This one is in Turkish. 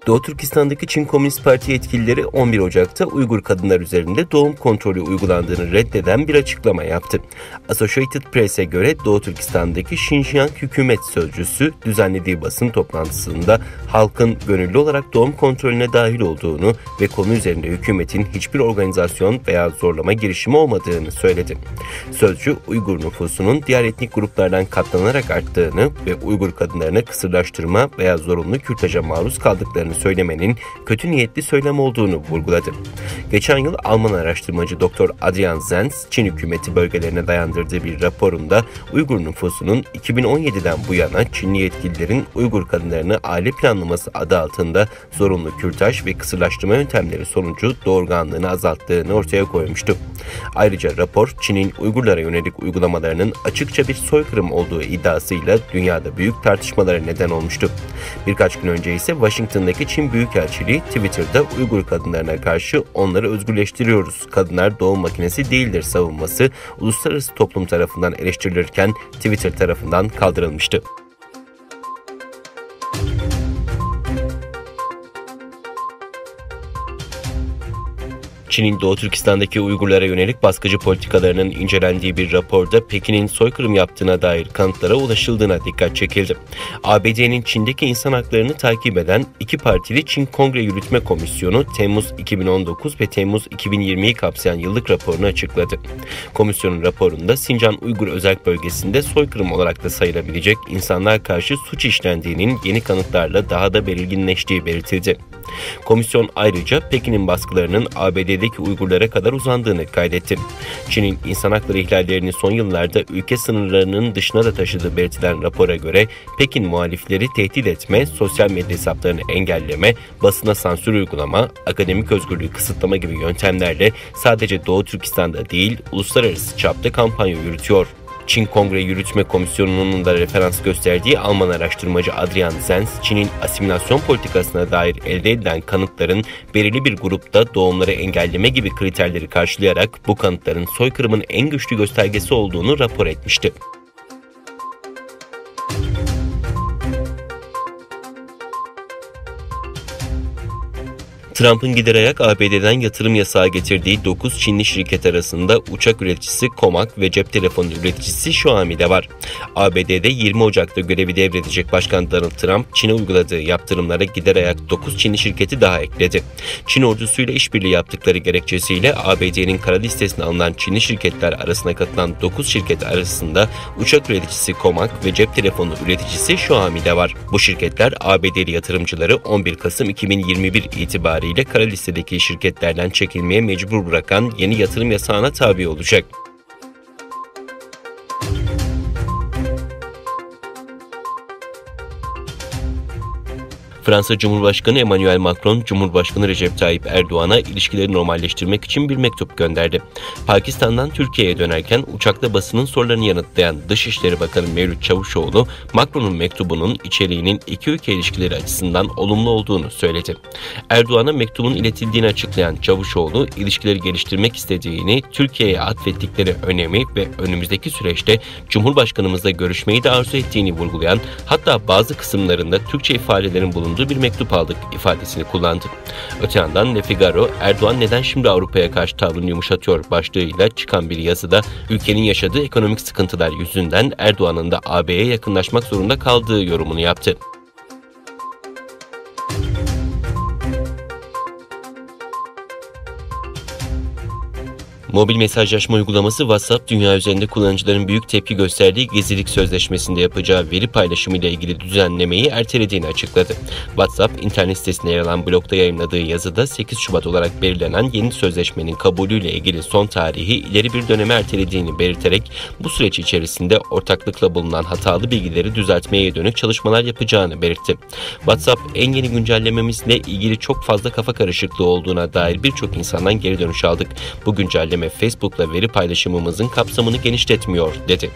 Doğu Türkistan'daki Çin Komünist Parti yetkilileri 11 Ocak'ta Uygur kadınlar üzerinde doğum kontrolü uygulandığını reddeden bir açıklama yaptı. Associated Press'e göre Doğu Türkistan'daki Xinjiang hükümet sözcüsü düzenlediği basın toplantısında halkın gönüllü olarak doğum kontrolüne dahil olduğunu ve konu üzerinde hükümetin hiçbir organizasyon veya zorlama girişimi olmadığını söyledi. Sözcü, Uygur nüfusunun diğer etnik gruplardan katlanarak arttığını ve Uygur kadınlarına kısırlaştırma veya zorunlu kürtaja maruz kaldıklarını söylemenin kötü niyetli söylem olduğunu vurguladı. Geçen yıl Alman araştırmacı Dr. Adrian Zenz, Çin hükümeti bölgelerine dayandırdığı bir raporunda Uygur nüfusunun 2017'den bu yana Çinli yetkililerin Uygur kadınlarını aile planlaması adı altında zorunlu kürtaj ve kısırlaştırma yöntemleri sonucu doğurganlığını azalttığını ortaya koymuştu. Ayrıca rapor, Çin'in Uygurlara yönelik uygulamalarının açıkça bir soykırım olduğu iddiasıyla dünyada büyük tartışmalara neden olmuştu. Birkaç gün önce ise Washington'daki Çin Büyükelçiliği Twitter'da Uygur kadınlarına karşı "onları özgürleştiriyoruz, kadınlar doğum makinesi değildir" savunması uluslararası toplum tarafından eleştirilirken Twitter tarafından kaldırılmıştı. Çin'in Doğu Türkistan'daki Uygurlara yönelik baskıcı politikalarının incelendiği bir raporda Pekin'in soykırım yaptığına dair kanıtlara ulaşıldığına dikkat çekildi. ABD'nin Çin'deki insan haklarını takip eden iki partili Çin Kongre Yürütme Komisyonu Temmuz 2019 ve Temmuz 2020'yi kapsayan yıllık raporunu açıkladı. Komisyonun raporunda Sincan Uygur Özerk Bölgesi'nde soykırım olarak da sayılabilecek insanlığa karşı suç işlendiğinin yeni kanıtlarla daha da belirginleştiği belirtildi. Komisyon ayrıca Pekin'in baskılarının ABD'deki Uygurlara kadar uzandığını kaydetti. Çin'in insan hakları ihlallerini son yıllarda ülke sınırlarının dışına da taşıdığı belirtilen rapora göre Pekin muhalifleri tehdit etme, sosyal medya hesaplarını engelleme, basına sansür uygulama, akademik özgürlüğü kısıtlama gibi yöntemlerle sadece Doğu Türkistan'da değil, uluslararası çapta kampanya yürütüyor. Çin Kongre Yürütme Komisyonu'nun da referans gösterdiği Alman araştırmacı Adrian Zenz, Çin'in asimilasyon politikasına dair elde edilen kanıtların belirli bir grupta doğumları engelleme gibi kriterleri karşılayarak bu kanıtların soykırımın en güçlü göstergesi olduğunu rapor etmişti. Trump'ın gider ayak ABD'den yatırım yasağı getirdiği 9 Çinli şirket arasında uçak üreticisi Comac ve cep telefonu üreticisi Xiaomi de var. ABD'de 20 Ocak'ta görevi devredecek Başkan Donald Trump, Çin'e uyguladığı yaptırımlara gider ayak 9 Çinli şirketi daha ekledi. Çin ordusuyla işbirliği yaptıkları gerekçesiyle ABD'nin kara listesine alınan Çinli şirketler arasına katılan 9 şirket arasında uçak üreticisi Comac ve cep telefonu üreticisi Xiaomi de var. Bu şirketler ABD'li yatırımcıları 11 Kasım 2021 itibariyle kara listedeki şirketlerden çekilmeye mecbur bırakan yeni yatırım yasağına tabi olacak. Fransa Cumhurbaşkanı Emmanuel Macron, Cumhurbaşkanı Recep Tayyip Erdoğan'a ilişkileri normalleştirmek için bir mektup gönderdi. Pakistan'dan Türkiye'ye dönerken uçakta basının sorularını yanıtlayan Dışişleri Bakanı Mevlüt Çavuşoğlu, Macron'un mektubunun içeriğinin iki ülke ilişkileri açısından olumlu olduğunu söyledi. Erdoğan'a mektubun iletildiğini açıklayan Çavuşoğlu, ilişkileri geliştirmek istediğini, Türkiye'ye atfettikleri önemi ve önümüzdeki süreçte Cumhurbaşkanımızla görüşmeyi de arzu ettiğini vurgulayan, hatta bazı kısımlarında Türkçe ifadelerin bulunduğu bir mektup aldık ifadesini kullandı. Öte yandan Le Figaro, Erdoğan neden şimdi Avrupa'ya karşı tavrını yumuşatıyor başlığıyla çıkan bir yazıda ülkenin yaşadığı ekonomik sıkıntılar yüzünden Erdoğan'ın da AB'ye yakınlaşmak zorunda kaldığı yorumunu yaptı. Mobil mesajlaşma uygulaması WhatsApp, dünya üzerinde kullanıcıların büyük tepki gösterdiği gizlilik sözleşmesinde yapacağı veri paylaşımı ile ilgili düzenlemeyi ertelediğini açıkladı. WhatsApp, internet sitesinde yer alan blogda yayımladığı yazıda 8 Şubat olarak belirlenen yeni sözleşmenin kabulüyle ilgili son tarihi ileri bir döneme ertelediğini belirterek bu süreç içerisinde ortaklıkla bulunan hatalı bilgileri düzeltmeye dönük çalışmalar yapacağını belirtti. WhatsApp, en yeni güncellememizle ilgili çok fazla kafa karışıklığı olduğuna dair birçok insandan geri dönüş aldık. Bu güncelleme Facebook'la veri paylaşımımızın kapsamını genişletmiyor, dedi.